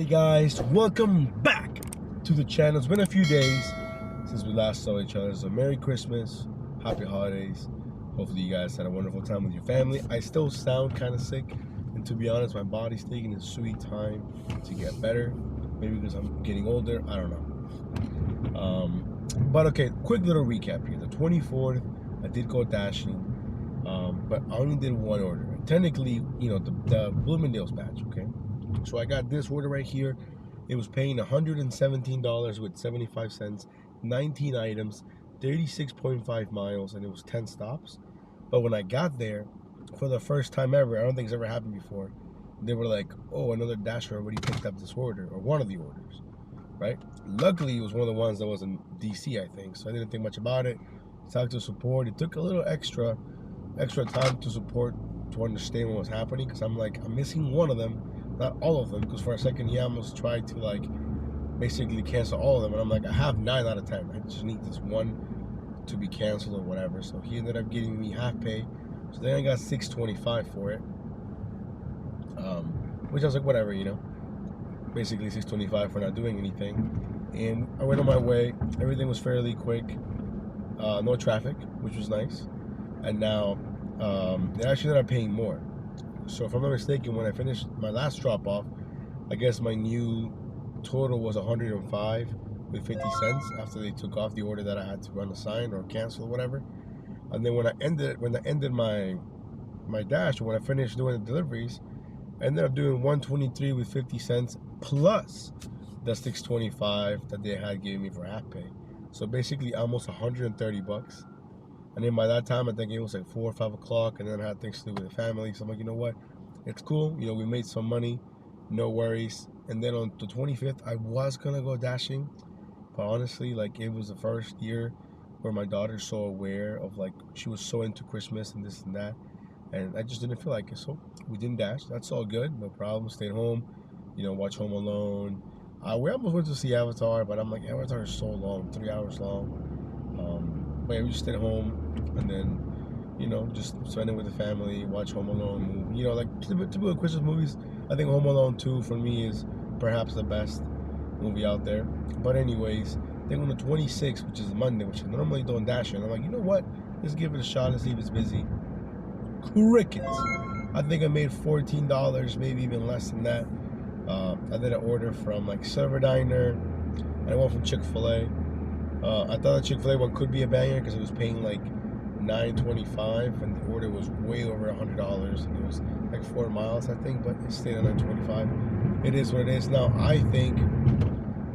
Alrighty guys, welcome back to the channel. It's been a few days since we last saw each other, so Merry Christmas, Happy Holidays. Hopefully you guys had a wonderful time with your family. I still sound kind of sick, and to be honest, my body's taking its sweet time to get better. Maybe because I'm getting older, I don't know. But okay, quick little recap here. The 24th, I did go dashing, but I only did one order. Technically, you know, the Bloomingdale's batch, okay? So I got this order right here. It was paying $117 with 75 cents, 19 items, 36.5 miles, and it was 10 stops. But when I got there, for the first time ever, I don't think it's ever happened before, they were like, oh, another Dasher already picked up this order, or one of the orders, right? Luckily, it was one of the ones that was in DC, I think, so I didn't think much about it. Talked to support. It took a little extra time to support to understand what was happening, because I'm like, I'm missing one of them, not all of them, because for a second he almost tried to like basically cancel all of them, and I'm like, I have 9 out of 10. I just need this one to be canceled or whatever. So he ended up giving me half pay. So then I got $6.25 for it, which I was like, whatever, you know, basically $6.25 for not doing anything. And I went on my way. Everything was fairly quick, no traffic, which was nice. And now they actually ended up paying more. So if I'm not mistaken, when I finished my last drop off, I guess my new total was 105 with 50 cents after they took off the order that I had to run a sign or cancel or whatever. And then when I ended my dash, when I finished doing the deliveries, I ended up doing 123 with 50 cents plus the 625 that they had given me for half pay. So basically almost 130 bucks. And then by that time, I think it was like 4 or 5 o'clock, and then I had things to do with the family. So I'm like, you know what? It's cool. You know, we made some money. No worries. And then on the 25th, I was going to go dashing. But honestly, like, it was the first year where my daughter's so aware of, like, she was so into Christmas and this and that. And I just didn't feel like it. So we didn't dash. That's all good. No problem. Stayed home. You know, watch Home Alone. We almost went to see Avatar, but I'm like, Avatar is so long, 3 hours long. But yeah, we just stayed home. And then, you know, just spend it with the family, watch Home Alone. You know, like typical Christmas movies. I think Home Alone 2 for me is perhaps the best movie out there. But anyways, I think on the 26th, which is Monday, which I normally don't dash in, I'm like, you know what? Let's give it a shot and see if it's busy. Crickets. I think I made $14, maybe even less than that. I did an order from like Silver Diner, and I went from Chipotle. I thought the Chipotle one could be a banger because it was paying like $9.25, and the order was way over $100, and it was like 4 miles, I think, but it stayed at $9.25. It is what it is. Now I think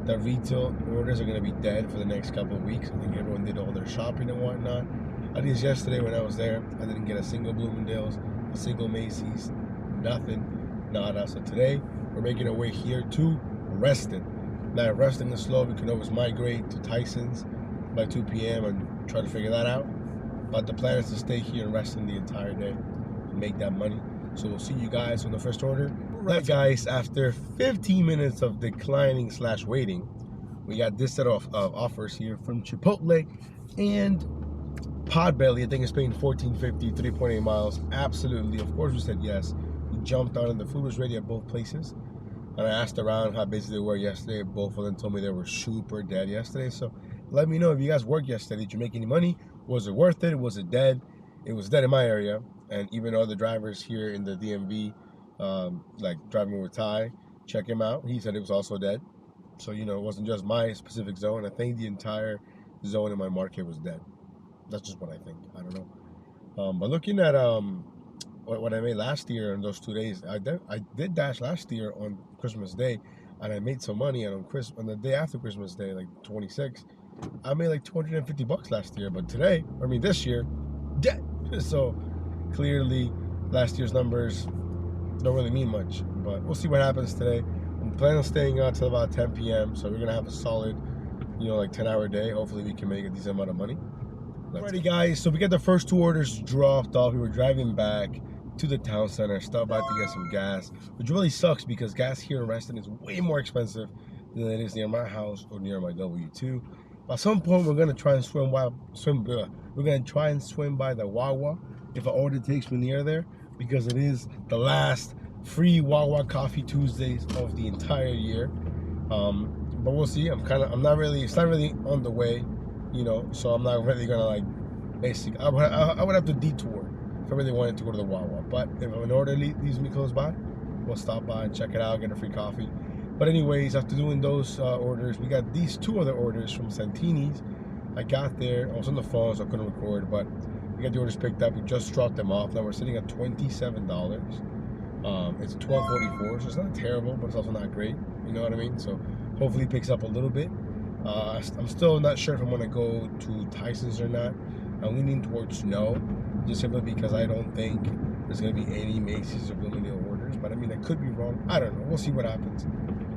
that retail orders are going to be dead for the next couple of weeks. I think everyone did all their shopping and whatnot. At least yesterday when I was there, I didn't get a single Bloomingdale's, a single Macy's, nothing, nada. So today we're making our way here to Reston. Now if Reston is slow, we can always migrate to Tyson's by 2 p.m. and try to figure that out. But the plan is to stay here and rest in the entire day and make that money. So we'll see you guys on the first order. Right, guys, after 15 minutes of declining / waiting, we got this set of offers here from Chipotle and Podbelly. I think it's paying $14.50, 3.8 miles. Absolutely. Of course we said yes. We jumped on and the food was ready at both places. And I asked around how busy they were yesterday. Both of them told me they were super dead yesterday. So let me know if you guys worked yesterday. Did you make any money? Was it worth it? Was it dead? It was dead in my area. And even other drivers here in the DMV, like driving with Ty, check him out. He said it was also dead. So, you know, it wasn't just my specific zone. I think the entire zone in my market was dead. That's just what I think. I don't know. But looking at what I made last year in those 2 days, I did dash last year on Christmas Day, and I made some money. And on the day after Christmas Day, like 26, I made like 250 bucks last year. But this year, dead. So clearly, last year's numbers don't really mean much. But we'll see what happens today. I'm planning on staying out till about 10 p.m. So we're gonna have a solid, you know, like 10-hour day. Hopefully, we can make a decent amount of money. Alrighty, guys. So we got the first 2 orders dropped off. We were driving back to the town center, stopped by to get some gas, which really sucks because gas here in Reston is way more expensive than it is near my house or near my W2. At some point, we're gonna try and swim by the Wawa if an order takes me near there, because it is the last free Wawa Coffee Tuesdays of the entire year. But we'll see. It's not really on the way, you know, so I'm not really gonna like, basically, I would have to detour if I really wanted to go to the Wawa. But if an order leaves me close by, we'll stop by and check it out, get a free coffee. But anyways, after doing those orders, we got these 2 other orders from Santini's. I got there, I was on the phone, so I couldn't record, but we got the orders picked up. We just dropped them off. Now we're sitting at $27. It's $12.44, so it's not terrible, but it's also not great. You know what I mean? So hopefully it picks up a little bit. I'm still not sure if I'm gonna go to Tyson's or not. I'm leaning towards no, just simply because I don't think there's gonna be any Macy's or Bloomingdale orders. But I mean, I could be wrong. I don't know. We'll see what happens.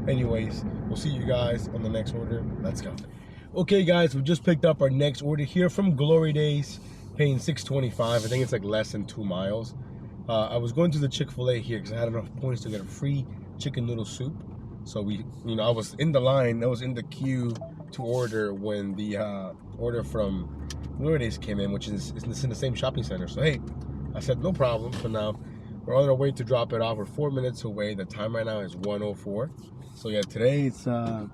Anyways, we'll see you guys on the next order. Let's go. Okay, guys, we just picked up our next order here from Glory Days, paying $6.25. I think it's like less than 2 miles. I was going to the Chick-fil-A here because I had enough points to get a free chicken noodle soup. So I was in the line, I was in the queue to order when the order from Glory Days came in, which is in the same shopping center. So hey, I said no problem. So now we're on our way to drop it off. We're 4 minutes away. The time right now is 1:04. So yeah, today it's you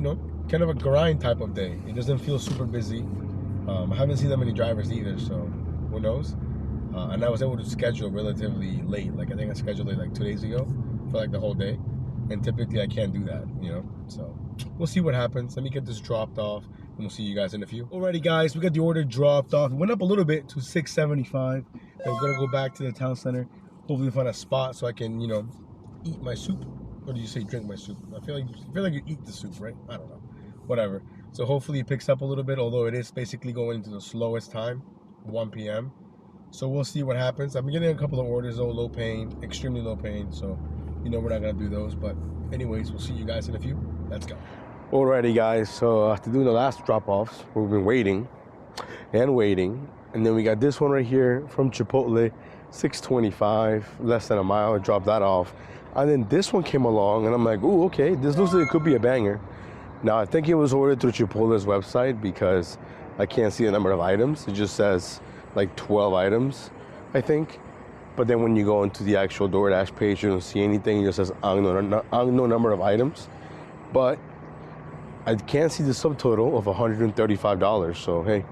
know, kind of a grind type of day. It doesn't feel super busy. I haven't seen that many drivers either, so who knows? And I was able to schedule relatively late. Like I think I scheduled it like 2 days ago for like the whole day. And typically I can't do that, you know? So we'll see what happens. Let me get this dropped off and we'll see you guys in a few. Alrighty guys, we got the order dropped off. It went up a little bit to $6.75. And we're gonna go back to the town center. Hopefully find a spot so I can, you know, eat my soup. Or do you say drink my soup? I feel like you eat the soup, right? I don't know. Whatever. So hopefully it picks up a little bit, although it is basically going into the slowest time, 1 p.m. So we'll see what happens. I'm getting a couple of orders though, low paying, extremely low paying. So, you know, we're not gonna do those. But anyways, we'll see you guys in a few. Let's go. Alrighty guys, so after doing the last drop-offs, we've been waiting and waiting. And then we got this one right here from Chipotle, $6.25, less than a mile. I dropped that off. And then this one came along and I'm like, ooh, okay, this looks like it could be a banger. Now I think it was ordered through Chipotle's website because I can't see the number of items. It just says like 12 items, I think. But then when you go into the actual DoorDash page, you don't see anything. It just says unknown number of items. But I can't see the subtotal of $135. So hey,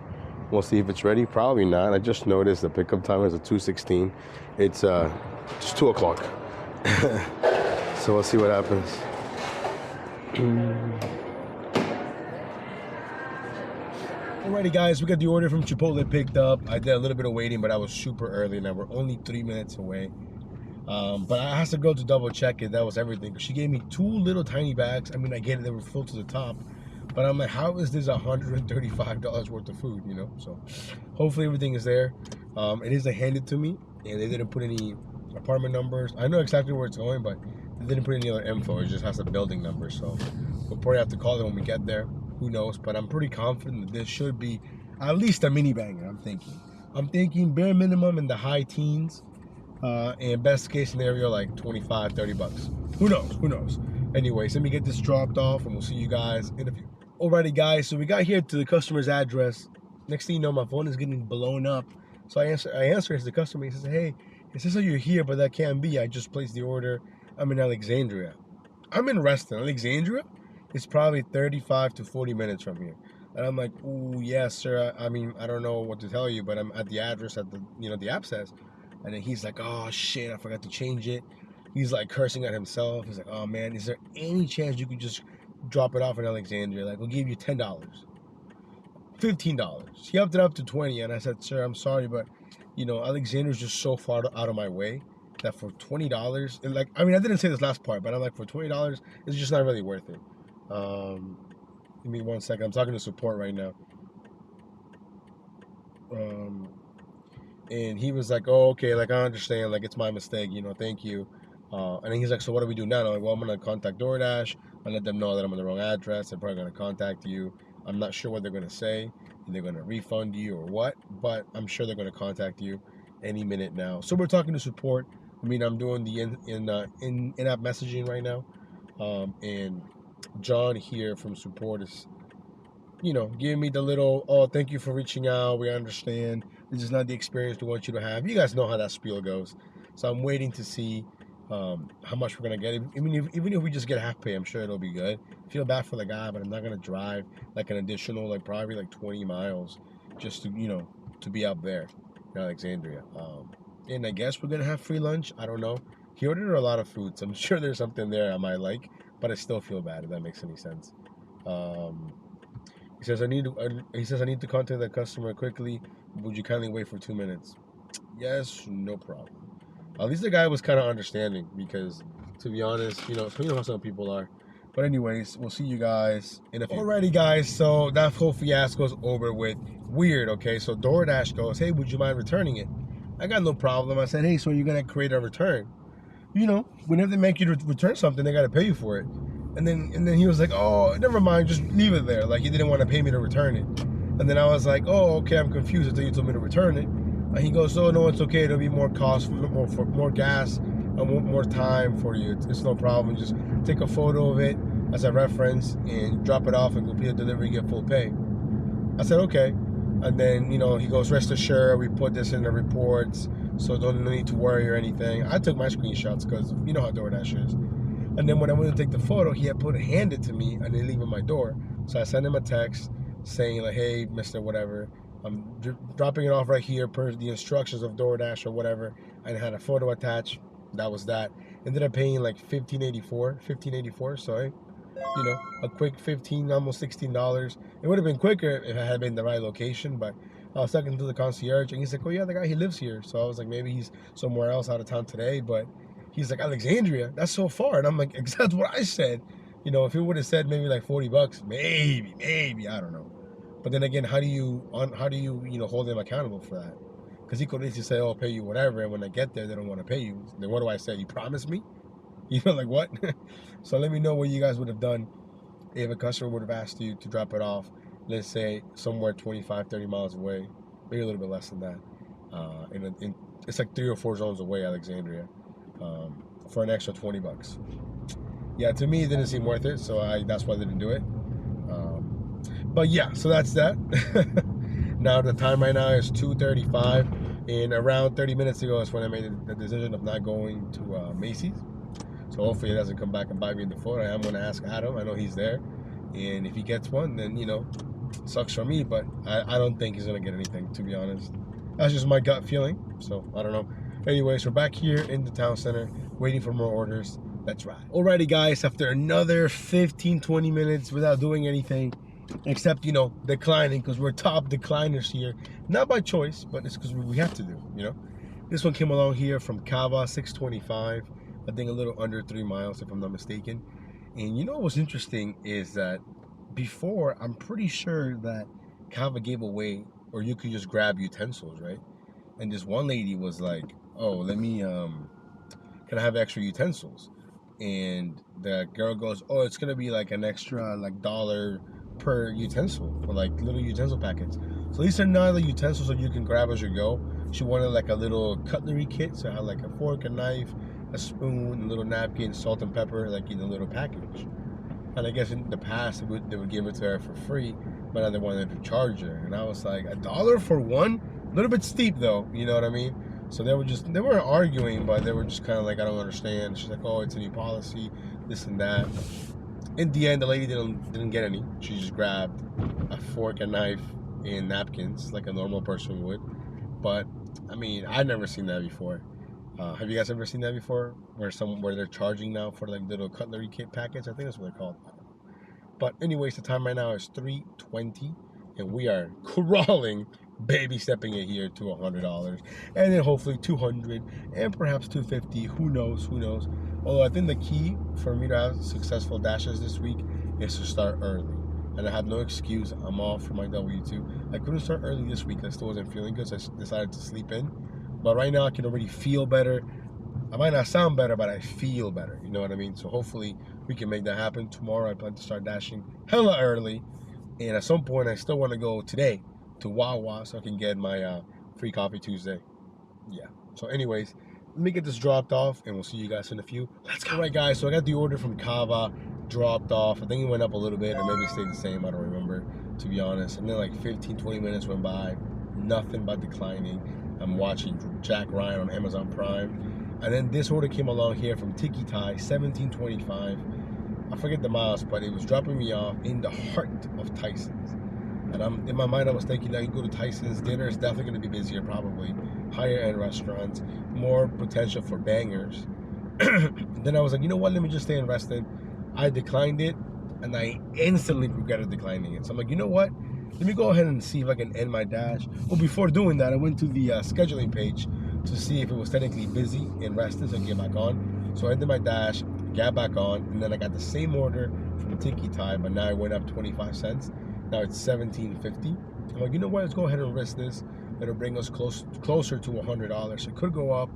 we'll see if it's ready. Probably not. I just noticed the pickup time is at 2:16. It's just 2 o'clock. So we'll see what happens. Alrighty guys, we got the order from Chipotle picked up. I did a little bit of waiting, but I was super early. Now we're only 3 minutes away. But I had to go to double check it. That was everything. She gave me 2 little tiny bags. I mean, I get it, they were filled to the top. But I'm like, how is this $135 worth of food, you know? So hopefully everything is there. It is handed to me, and they didn't put any apartment numbers. I know exactly where it's going, but they didn't put any other info. It just has a building number. So we'll probably have to call them when we get there. Who knows? But I'm pretty confident that this should be at least a mini banger. I'm thinking bare minimum in the high teens, and best case scenario like 25, 30 bucks. Who knows? Anyways, let me get this dropped off and we'll see you guys in a few. Alrighty guys, so we got here to the customer's address. Next thing you know, my phone is getting blown up. So I answer as the customer. He says, hey, it says that you're here, but that can't be. I just placed the order. I'm in Alexandria. I'm in Reston. Alexandria? It's probably 35 to 40 minutes from here. And I'm like, ooh, yes, sir. I mean, I don't know what to tell you, but I'm at the address that the app says. And then he's like, oh, shit, I forgot to change it. He's like cursing at himself. He's like, oh, man, is there any chance you could just drop it off in Alexandria? Like, we'll give you $10, $15. He upped it up to 20. And I said, sir, I'm sorry, but, you know, Alexandria's just so far out of my way that for $20, and like, I mean, I didn't say this last part, but I'm like, for $20, it's just not really worth it. Give me 1 second. I'm talking to support right now. And he was like, oh, okay, like, I understand, like, it's my mistake, you know, thank you. And then he's like, so what do we do now? And I'm like, well, I'm going to contact DoorDash and let them know that I'm on the wrong address. They're probably going to contact you. I'm not sure what they're going to say. They're going to refund you or what, but I'm sure they're going to contact you any minute now. So we're talking to support. I mean, I'm doing the in-app messaging right now. And John here from support is, you know, giving me the little, oh, thank you for reaching out. We understand. This is not the experience we want you to have. You guys know how that spiel goes. So I'm waiting to see how much we're gonna get. Even if we just get half pay, I'm sure it'll be good. I feel bad for the guy, but I'm not gonna drive like an additional, like probably like 20 miles just to, to be up there in Alexandria. And I guess we're gonna have free lunch. I don't know. He ordered a lot of food, so I'm sure there's something there I might like, but I still feel bad, if that makes any sense. He says I need to contact the customer quickly. Would you kindly wait for 2 minutes? Yes, no problem. At least the guy was kind of understanding, because to be honest, you know how some people are. But anyways, we'll see you guys in a few. Alrighty guys, so that whole fiasco's over with. Weird, okay? So DoorDash goes, hey, would you mind returning it? I got no problem. I said, hey, so you're gonna create a return. Whenever they make you return something, they gotta pay you for it. And then he was like, oh, never mind, just leave it there. Like, he didn't want to pay me to return it. And then I was like, oh, okay, I'm confused until you told me to return it. And he goes, oh, no, it's okay. It'll be more cost, more gas, and more time for you. It's no problem. Just take a photo of it as a reference and drop it off and complete the delivery, get full pay. I said, okay. And then, he goes, rest assured, we put this in the reports, so don't need to worry or anything. I took my screenshots because you know how DoorDash is. And then when I went to take the photo, he had hand it to me and then leave it at my door. So I sent him a text saying like, hey, Mr. Whatever, I'm dropping it off right here per the instructions of DoorDash or whatever. And I had a photo attached. That was that. Ended up paying like $15.84. So, hey, a quick $15, almost $16. It would have been quicker if I had been in the right location, but I was talking to the concierge and he's like, oh yeah, the guy, he lives here. So I was like, maybe he's somewhere else out of town today, but he's like, Alexandria, that's so far. And I'm like, that's what I said. If he would have said maybe like $40, maybe, I don't know. But then again, how do you hold them accountable for that? Because he could easily say, oh, I'll pay you whatever. And when I get there, they don't want to pay you. Then what do I say? You promised me? Like what? So let me know what you guys would have done if a customer would have asked you to drop it off, let's say somewhere 25, 30 miles away, maybe a little bit less than that. It's like 3 or 4 zones away, Alexandria, for an extra $20. Yeah, to me, it didn't seem worth it, so that's why I didn't do it. But yeah, so that's that. Now the time right now is 2:35, and around 30 minutes ago is when I made the decision of not going to Macy's. So hopefully it doesn't come back and bite me in the foot. I am going to ask Adam. I know he's there, and if he gets one, then sucks for me. But I don't think he's going to get anything, to be honest. That's just my gut feeling. So I don't know. Anyways, we're back here in the town center, waiting for more orders. Let's ride. Alrighty, guys. After another 15-20 minutes without doing anything, except declining, because we're top decliners here, not by choice, but it's because we have to do. This one came along here from Cava, 625. I think a little under 3 miles, if I'm not mistaken. And what's interesting is that before, I'm pretty sure that Cava gave away, or you could just grab utensils, right? And this one lady was like, oh, let me, can I have extra utensils? And the girl goes, oh, it's gonna be like an extra like $1 per utensil, or like little utensil packets. So these are not the utensils that you can grab as you go. She wanted like a little cutlery kit, so I had like a fork, a knife, a spoon, a little napkin, salt and pepper, like in a little package. And I guess in the past they would give it to her for free, but now they wanted to charge her. And I was like, $1 for one? A little bit steep though, you know what I mean? So they weren't arguing, but they were just kind of like, I don't understand. She's like, oh, it's a new policy, this and that. In the end, the lady didn't get any. She just grabbed a fork, a knife, and napkins like a normal person would. But I mean, I've never seen that before. Have you guys ever seen that before? Where they're charging now for like little cutlery kit packets? I think that's what they're called. But anyways, the time right now is 3:20, and we are crawling, baby stepping it here to $100, and then hopefully $200, and perhaps $250. Who knows? Although I think the key for me to have successful dashes this week is to start early. And I have no excuse. I'm off for my W2. I couldn't start early this week. I still wasn't feeling good, so I decided to sleep in. But right now I can already feel better. I might not sound better, but I feel better. You know what I mean? So hopefully we can make that happen. Tomorrow I plan to start dashing hella early. And at some point I still want to go today to Wawa so I can get my free coffee Tuesday. Yeah. So anyways, let me get this dropped off and we'll see you guys in a few. Let's go. All right, guys. So I got the order from Cava dropped off. I think it went up a little bit or maybe it stayed the same. I don't remember, to be honest. And then like 15-20 minutes went by. Nothing but declining. I'm watching Jack Ryan on Amazon Prime. And then this order came along here from Tiki Thai, $17.25. I forget the miles, but it was dropping me off in the heart of Tyson's. And in my mind, I was thinking that you go to Tyson's, dinner is definitely going to be busier, probably. Higher end restaurants, more potential for bangers. Then I was like, you know what, let me just stay in Reston. I declined it, and I instantly regretted declining it. So I'm like, you know what? Let me go ahead and see if I can end my dash. Well, before doing that, I went to the scheduling page to see if it was technically busy in Reston, so I can get back on. So I ended my dash, got back on, and then I got the same order from Tiki Thai, but now it went up 25 cents. Now it's $17.50. I'm like, you know what? Let's go ahead and risk this. It'll bring us closer to $100. So it could go up,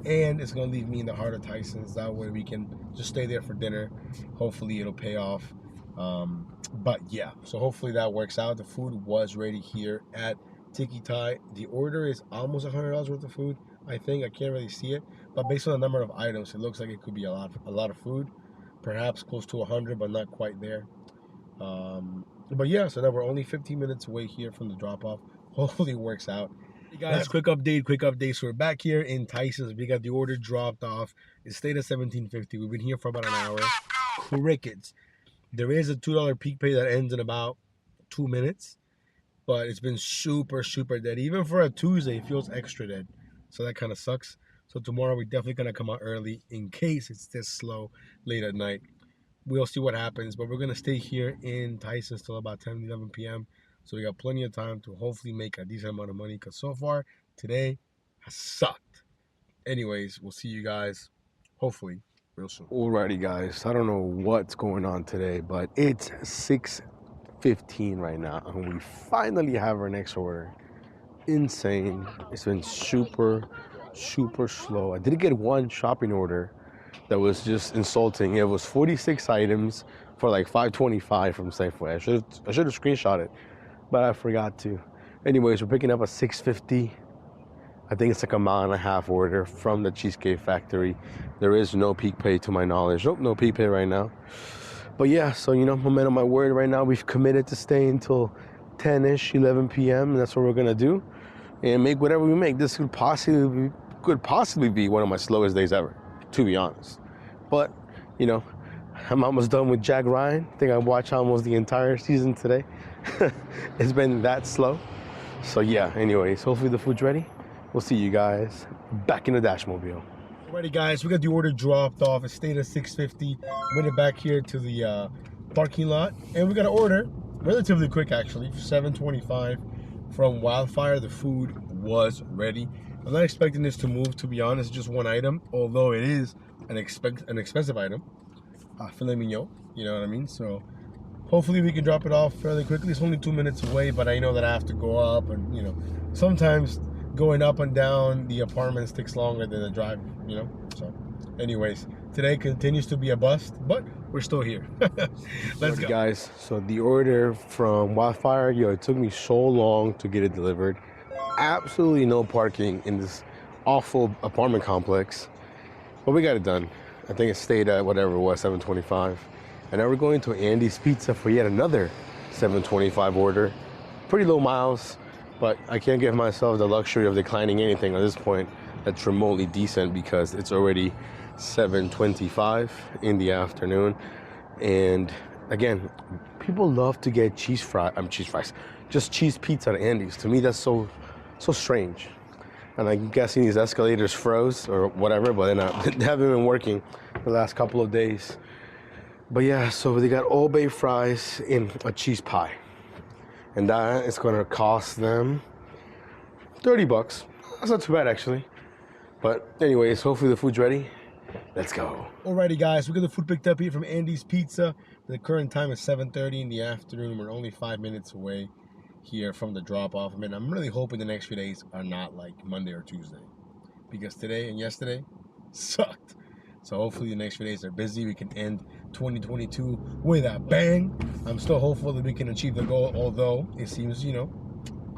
and it's gonna leave me in the heart of Tyson's. That way we can just stay there for dinner. Hopefully it'll pay off. But yeah, so hopefully that works out. The food was ready here at Tiki Thai. The order is almost $100 worth of food. I think I can't really see it, but based on the number of items, it looks like it could be a lot of food, perhaps close to 100, but not quite there. But yeah, so now we're only 15 minutes away here from the drop-off. Hopefully it works out. Hey guys, quick update. So we're back here in Tyson's. We got the order dropped off. It stayed at $17.50. We've been here for about an hour. Crickets. There is a $2 peak pay that ends in about 2 minutes, but it's been super dead. Even for a Tuesday, it feels extra dead. So that kind of sucks. So tomorrow we're definitely gonna come out early in case it's this slow late at night. We'll see what happens, but we're gonna stay here in Tyson's till about 10, 11 p.m. So we got plenty of time to hopefully make a decent amount of money, because so far today has sucked. Anyways, we'll see you guys hopefully real soon. Alrighty guys, I don't know what's going on today, but it's 6:15 right now, and we finally have our next order. Insane. It's been super slow. I did get one shopping order that was just insulting. It was 46 items for like $5.25 from Safeway. I should have screenshot it, but I forgot to. Anyways, we're picking up a 650. I think it's like a 1.5 mile order from the Cheesecake Factory. There is no peak pay to my knowledge. Nope, no peak pay right now. But yeah, so you know, I'm on my word right now. We've committed to stay until 10-ish, 11 p.m. and that's what we're gonna do, and make whatever we make. This could possibly be one of my slowest days ever, to be honest. But you know, I'm almost done with Jack Ryan. I think I watched almost the entire season today. It's been that slow. So yeah, anyways, hopefully the food's ready. We'll see you guys back in the Dashmobile. Alrighty guys, we got the order dropped off. It stayed at 6:50. Went it back here to the parking lot, and we got an order relatively quick actually, for $7.25 from Wildfire. The food was ready. I'm not expecting this to move, to be honest. Just one item, although it is an expensive item. Filet mignon, you know what I mean? So hopefully we can drop it off fairly quickly. It's only 2 minutes away, but I know that I have to go up, and you know, sometimes going up and down the apartments takes longer than the drive, you know? So anyways, today continues to be a bust, but we're still here. Let's go. Guys, so the order from Wildfire, it took me so long to get it delivered. Absolutely no parking in this awful apartment complex, but we got it done. I think it stayed at whatever it was, $7.25. And now we're going to Andy's Pizza for yet another $7.25 order. Pretty low miles, but I can't give myself the luxury of declining anything at this point that's remotely decent, because it's already $7.25 in the afternoon. And again, people love to get cheese fries, just cheese pizza at Andy's. To me, that's so strange. And I'm guessing these escalators froze or whatever, but they haven't been working the last couple of days. But yeah, so they got Old Bay fries in a cheese pie, and that is gonna cost them $30. That's not too bad actually. But anyways, hopefully the food's ready. Let's go. Alrighty guys, we got the food picked up here from Andy's Pizza. The current time is 7:30 in the afternoon. We're only 5 minutes away here from the drop off. I mean, I'm really hoping the next few days are not like Monday or Tuesday, because today and yesterday sucked. So hopefully the next few days are busy. We can end 2022 with a bang. I'm still hopeful that we can achieve the goal, although it seems, you know,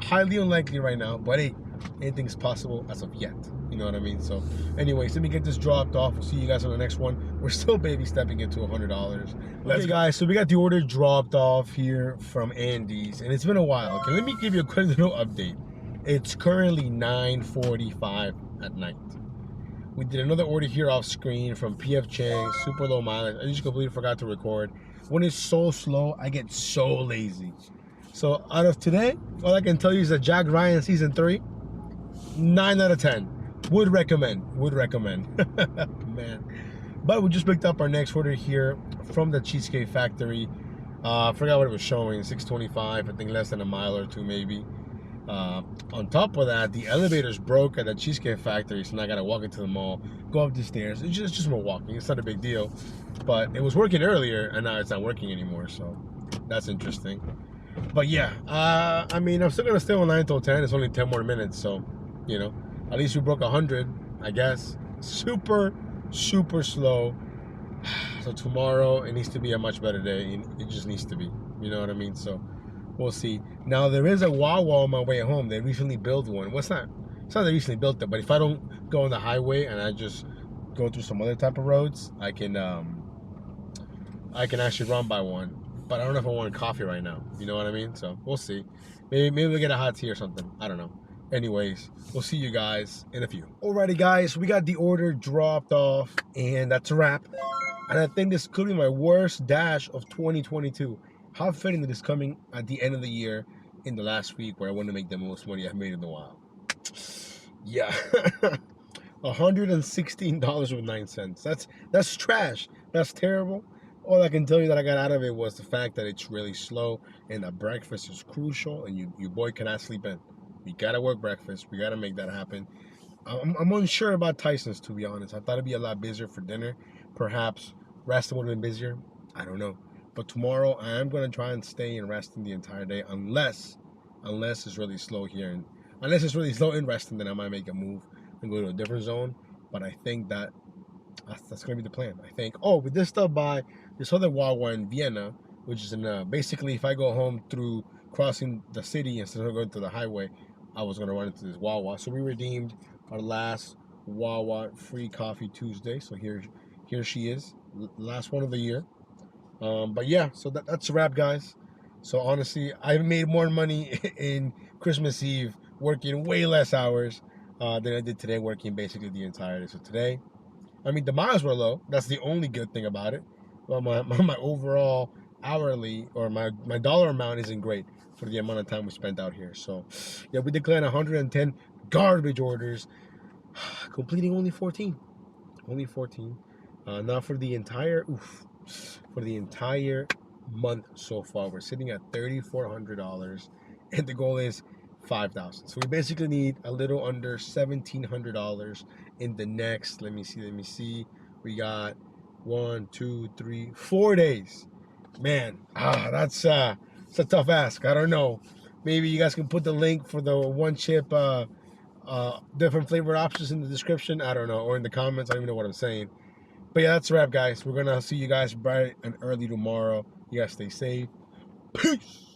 highly unlikely right now. But hey, anything's possible as of yet. You know what I mean? So anyways, let me get this dropped off. We'll see you guys on the next one. We're still baby stepping into $100. Let's go, guys. So we got the order dropped off here from Andy's, and it's been a while. Okay, let me give you a quick little update. It's currently 9:45 at night. We did another order here off screen from PF Chang, super low mileage. I just completely forgot to record. When it's so slow, I get so lazy. So out of today, all I can tell you is that Jack Ryan season 3, 9 out of 10. Would recommend. Man. But we just picked up our next order here from the Cheesecake Factory. I forgot what it was showing, 625, I think less than a mile or two maybe. On top of that, the elevator's broke at the Cheesecake Factory, so now I gotta walk into the mall, go up the stairs. It's just more walking. It's not a big deal, but it was working earlier, and now it's not working anymore. So that's interesting. But yeah, I mean, I'm still gonna stay online until 10. It's only 10 more minutes, so you know, at least we broke 100, I guess. Super slow. So tomorrow it needs to be a much better day. It just needs to be. You know what I mean? So we'll see. Now there is a Wawa on my way home. They recently built one. Well, it's not they recently built it, but if I don't go on the highway and I just go through some other type of roads, I can actually run by one. But I don't know if I want coffee right now. You know what I mean? So we'll see. Maybe we'll get a hot tea or something. I don't know. Anyways, we'll see you guys in a few. Alrighty guys, we got the order dropped off and that's a wrap. And I think this could be my worst dash of 2022. How fitting that it's coming at the end of the year in the last week where I want to make the most money I've made in a while. Yeah. $116.09. That's trash. That's terrible. All I can tell you that I got out of it was the fact that it's really slow and that breakfast is crucial and your boy cannot sleep in. We gotta work breakfast. We gotta make that happen. I'm unsure about Tyson's, to be honest. I thought it'd be a lot busier for dinner. Perhaps Reston would have been busier. I don't know. But tomorrow I am gonna try and stay in Reston the entire day, unless it's really slow here. And unless it's really slow in Reston, then I might make a move and go to a different zone. But I think that's gonna be the plan. I think. Oh, we did stop by this other Wawa in Vienna, which is in basically if I go home through crossing the city instead of going to the highway, I was gonna run into this Wawa. So we redeemed our last Wawa free coffee Tuesday. So here she is, last one of the year. But yeah, so that's a wrap, guys. So honestly, I made more money in Christmas Eve working way less hours than I did today, working basically the entire day. So today, I mean, the miles were low. That's the only good thing about it. Well, my overall hourly or my dollar amount isn't great for the amount of time we spent out here. So yeah, we declined 110 garbage orders, completing only 14. Only 14. Now for the entire month so far, we're sitting at $3,400, and the goal is $5,000. So we basically need a little under $1,700 in the next. Let me see. We got 1, 2, 3, 4 days. Man, that's it's a tough ask. I don't know. Maybe you guys can put the link for the one chip, different flavor options in the description. I don't know, or in the comments. I don't even know what I'm saying. But yeah, that's a wrap, guys. We're gonna see you guys bright and early tomorrow. You guys stay safe. Peace.